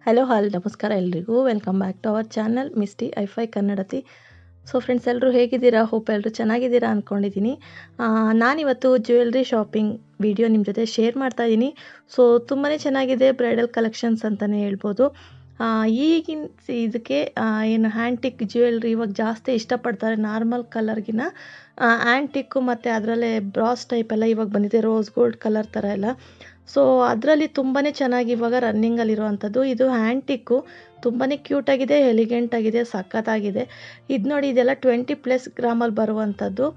Hello ನಮಸ್ಕಾರ ಎಲ್ರಿಗೂ. Welcome back to our channel ಮಿಸ್ಟಿ ಐಫೈ ಕನ್ನಡತಿ. ಸೊ ಫ್ರೆಂಡ್ಸ್, ಎಲ್ಲರೂ ಹೇಗಿದ್ದೀರಾ? ಹೋಪ್ ಎಲ್ಲರೂ ಚೆನ್ನಾಗಿದ್ದೀರಾ ಅಂದ್ಕೊಂಡಿದ್ದೀನಿ. ನಾನಿವತ್ತು ಜ್ಯುವೆಲ್ರಿ ಶಾಪಿಂಗ್ ವಿಡಿಯೋ ನಿಮ್ಮ ಜೊತೆ ಶೇರ್ ಮಾಡ್ತಾ ಇದ್ದೀನಿ. ಸೊ ತುಂಬಾ ಚೆನ್ನಾಗಿದೆ, ಬ್ರೈಡಲ್ ಕಲೆಕ್ಷನ್ಸ್ ಅಂತಲೇ ಹೇಳ್ಬೋದು. ಈಗಿನ ಇದಕ್ಕೆ ಏನು ಹ್ಯಾಂಟಿಕ್ ಜ್ಯುವೆಲ್ರಿ ಇವಾಗ ಜಾಸ್ತಿ ಇಷ್ಟಪಡ್ತಾರೆ. ನಾರ್ಮಲ್ ಕಲರ್ಗಿನ ಆ್ಯಂಟಿಕ್ಕು ಮತ್ತು ಅದರಲ್ಲೇ ಬ್ರಾಸ್ ಟೈಪ್ ಎಲ್ಲ ಇವಾಗ ಬಂದಿದೆ, ರೋಸ್ ಗೋಲ್ಡ್ ಕಲರ್ ಥರ ಎಲ್ಲ. ಸೊ ಅದರಲ್ಲಿ ತುಂಬಾ ಚೆನ್ನಾಗಿ ಇವಾಗ ರನ್ನಿಂಗಲ್ಲಿರುವಂಥದ್ದು ಇದು ಆ್ಯಂಟಿಕ್ಕು. ತುಂಬಾ ಕ್ಯೂಟಾಗಿದೆ, ಎಲಿಗೆಂಟಾಗಿದೆ, ಸಖತ್ತಾಗಿದೆ. ಇದು ನೋಡಿ, ಇದೆಲ್ಲ 20+ ಗ್ರಾಮಲ್ಲಿ ಬರುವಂಥದ್ದು.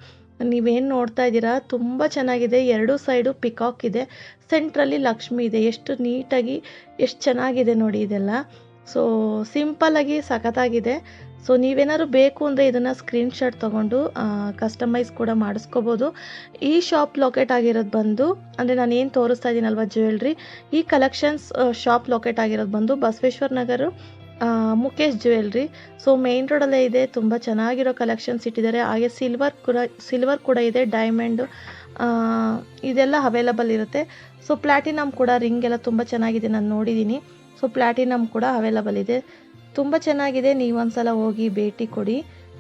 ನೀವೇನು ನೋಡ್ತಾ ಇದ್ದೀರಾ, ತುಂಬ ಚೆನ್ನಾಗಿದೆ. ಎರಡೂ ಸೈಡು ಪಿಕಾಕ್ ಇದೆ, ಸೆಂಟ್ರಲ್ಲಿ ಲಕ್ಷ್ಮಿ ಇದೆ. ಎಷ್ಟು ನೀಟಾಗಿ, ಎಷ್ಟು ಚೆನ್ನಾಗಿದೆ ನೋಡಿ ಇದೆಲ್ಲ. ಸೊ ಸಿಂಪಲ್ಲಾಗಿ ಸಖತ್ತಾಗಿದೆ. ಸೊ ನೀವೇನಾದ್ರು ಬೇಕು ಅಂದರೆ ಇದನ್ನು ಸ್ಕ್ರೀನ್ಶಾಟ್ ತೊಗೊಂಡು ಕಸ್ಟಮೈಸ್ ಕೂಡ ಮಾಡಿಸ್ಕೋಬೋದು. ಈ ಶಾಪ್ ಲೊಕೇಟ್ ಆಗಿರೋದು ಬಂದು, ಅಂದರೆ ನಾನು ಏನು ತೋರಿಸ್ತಾ ಇದ್ದೀನಲ್ವ ಜ್ಯುವೆಲ್ರಿ, ಈ ಕಲೆಕ್ಷನ್ಸ್ ಶಾಪ್ ಲೊಕೇಟ್ ಆಗಿರೋದು ಬಂದು Basaveshwara Nagar Mukesh jewellery. So main ರೋಡಲ್ಲೇ ಇದೆ. ತುಂಬ ಚೆನ್ನಾಗಿರೋ ಕಲೆಕ್ಷನ್ಸ್ ಇಟ್ಟಿದ್ದಾರೆ. ಹಾಗೆ ಸಿಲ್ವರ್ ಕೂಡ ಇದೆ, ಡೈಮಂಡು ಇದೆಲ್ಲ ಅವೈಲಬಲ್ ಇರುತ್ತೆ. ಸೊ ಪ್ಲ್ಯಾಟಿನಮ್ ಕೂಡ, ರಿಂಗ್ ಎಲ್ಲ ತುಂಬ ಚೆನ್ನಾಗಿದೆ, ನಾನು ನೋಡಿದ್ದೀನಿ. ಸೊ ಪ್ಲ್ಯಾಟಿನಮ್ ಕೂಡ ಅವೈಲಬಲ್ ಇದೆ. ತುಂಬ ಚೆನ್ನಾಗಿದೆ. ನೀವೊಂದ್ಸಲ ಹೋಗಿ ಭೇಟಿ ಕೊಡಿ.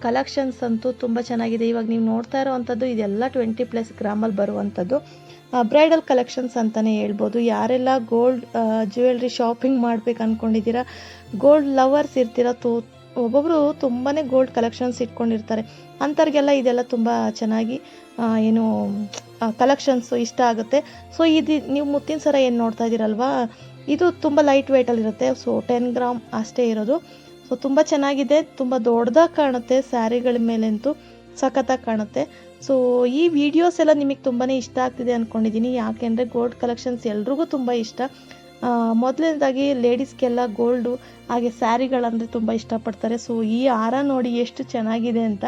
ಕಲೆಕ್ಷನ್ಸ್ ಅಂತೂ ತುಂಬ ಚೆನ್ನಾಗಿದೆ. ಇವಾಗ ನೀವು ನೋಡ್ತಾ ಇರೋವಂಥದ್ದು ಇದೆಲ್ಲ 20+ ಗ್ರಾಮಲ್ಲಿ ಬರುವಂಥದ್ದು ಬ್ರೈಡಲ್ ಕಲೆಕ್ಷನ್ಸ್ ಅಂತಲೇ ಹೇಳ್ಬೋದು. ಯಾರೆಲ್ಲ ಗೋಲ್ಡ್ ಜ್ಯುವೆಲ್ರಿ ಶಾಪಿಂಗ್ ಮಾಡ್ಬೇಕು ಅಂದ್ಕೊಂಡಿದ್ದೀರಾ, ಗೋಲ್ಡ್ ಲವರ್ಸ್ ಇರ್ತೀರ, ಒಬ್ಬೊಬ್ಬರು ತುಂಬಾ ಗೋಲ್ಡ್ ಕಲೆಕ್ಷನ್ಸ್ ಇಟ್ಕೊಂಡಿರ್ತಾರೆ. ಅಂಥವ್ರಿಗೆಲ್ಲ ಇದೆಲ್ಲ ತುಂಬ ಚೆನ್ನಾಗಿ ಏನು ಕಲೆಕ್ಷನ್ಸು ಇಷ್ಟ ಆಗುತ್ತೆ. ಸೊ ಇದು ನೀವು ಮುತ್ತಿನ ಸರ ಏನು ನೋಡ್ತಾ ಇದ್ದೀರಲ್ವಾ, ಇದು ತುಂಬ ಲೈಟ್ ವೆಯ್ಟಲ್ಲಿರುತ್ತೆ. ಸೊ 10 ಗ್ರಾಮ್ ಅಷ್ಟೇ ಇರೋದು. ಸೊ ತುಂಬ ಚೆನ್ನಾಗಿದೆ, ತುಂಬ ದೊಡ್ಡದಾಗಿ ಕಾಣುತ್ತೆ. ಸ್ಯಾರಿಗಳ ಮೇಲಂತೂ ಸಖತ್ತಾಗಿ ಕಾಣುತ್ತೆ. ಸೊ ಈ ವಿಡಿಯೋಸ್ ಎಲ್ಲ ನಿಮಗೆ ತುಂಬಾ ಇಷ್ಟ ಆಗ್ತಿದೆ ಅಂದ್ಕೊಂಡಿದ್ದೀನಿ. ಯಾಕೆಂದರೆ ಗೋಲ್ಡ್ ಕಲೆಕ್ಷನ್ಸ್ ಎಲ್ರಿಗೂ ತುಂಬ ಇಷ್ಟ. ಮೊದಲನೇದಾಗಿ ಲೇಡೀಸ್ಗೆಲ್ಲ ಗೋಲ್ಡು ಹಾಗೆ ಸ್ಯಾರಿಗಳಂದರೆ ತುಂಬ ಇಷ್ಟಪಡ್ತಾರೆ. ಸೊ ಈ ಹಾರ ನೋಡಿ ಎಷ್ಟು ಚೆನ್ನಾಗಿದೆ ಅಂತ,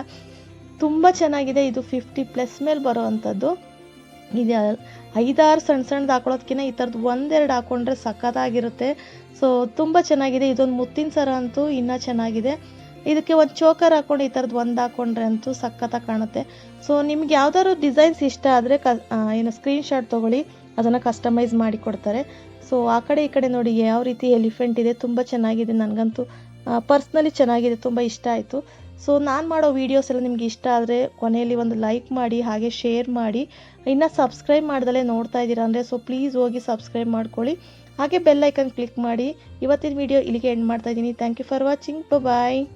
ತುಂಬ ಚೆನ್ನಾಗಿದೆ. ಇದು 50+ ಮೇಲೆ ಬರೋವಂಥದ್ದು. ಇದು 5-6 ಸಣ್ಣದು ಹಾಕೊಳ್ಳೋದಕ್ಕಿಂತ ಈ ಥರದ್ದು 1-2 ಹಾಕ್ಕೊಂಡ್ರೆ ಸಖತ್ತಾಗಿರುತ್ತೆ. ಸೊ ತುಂಬ ಚೆನ್ನಾಗಿದೆ. ಇದೊಂದು ಮುತ್ತಿನ ಸರ ಅಂತೂ ಇನ್ನೂ ಚೆನ್ನಾಗಿದೆ. ಇದಕ್ಕೆ ಒಂದು ಚೋಕರ್ ಹಾಕ್ಕೊಂಡು ಈ ಥರದ್ದು ಒಂದು ಹಾಕ್ಕೊಂಡ್ರೆ ಅಂತೂ ಸಖತ್ತಾಗಿ ಕಾಣುತ್ತೆ. ಸೊ ನಿಮ್ಗೆ ಯಾವ್ದಾದ್ರು ಡಿಸೈನ್ಸ್ ಇಷ್ಟ ಆದರೆ ಏನು ಸ್ಕ್ರೀನ್ಶಾಟ್ ತೊಗೊಳ್ಳಿ, ಅದನ್ನು ಕಸ್ಟಮೈಸ್ ಮಾಡಿ ಕೊಡ್ತಾರೆ. ಸೊ ಆ ಕಡೆ ಈ ಕಡೆ ನೋಡಿ ಯಾವ ರೀತಿ ಎಲಿಫೆಂಟ್ ಇದೆ, ತುಂಬ ಚೆನ್ನಾಗಿದೆ. ನನಗಂತೂ ಪರ್ಸ್ನಲಿ ಚೆನ್ನಾಗಿದೆ, ತುಂಬ ಇಷ್ಟ ಆಯಿತು. ಸೊ ನಾನು ಮಾಡೋ ವೀಡಿಯೋಸ್ ಎಲ್ಲ ನಿಮ್ಗೆ ಇಷ್ಟ ಆದರೆ ಕೊನೆಯಲ್ಲಿ ಒಂದು ಲೈಕ್ ಮಾಡಿ, ಹಾಗೆ ಶೇರ್ ಮಾಡಿ. ಇನ್ನು ಸಬ್ಸ್ಕ್ರೈಬ್ ಮಾಡ್ದಲೇ ನೋಡ್ತಾ ಇದ್ದೀರಾ ಅಂದರೆ ಸೊ ಪ್ಲೀಸ್ ಹೋಗಿ ಸಬ್ಸ್ಕ್ರೈಬ್ ಮಾಡ್ಕೊಳ್ಳಿ. ಹಾಗೆ ಬೆಲ್ ಐಕನ್ ಕ್ಲಿಕ್ ಮಾಡಿ. ಇವತ್ತಿನ ವಿಡಿಯೋ ಇಲ್ಲಿಗೆ ಎಂಡ್ ಮಾಡ್ತಾ ಇದ್ದೀನಿ. Thank you for watching. Bye.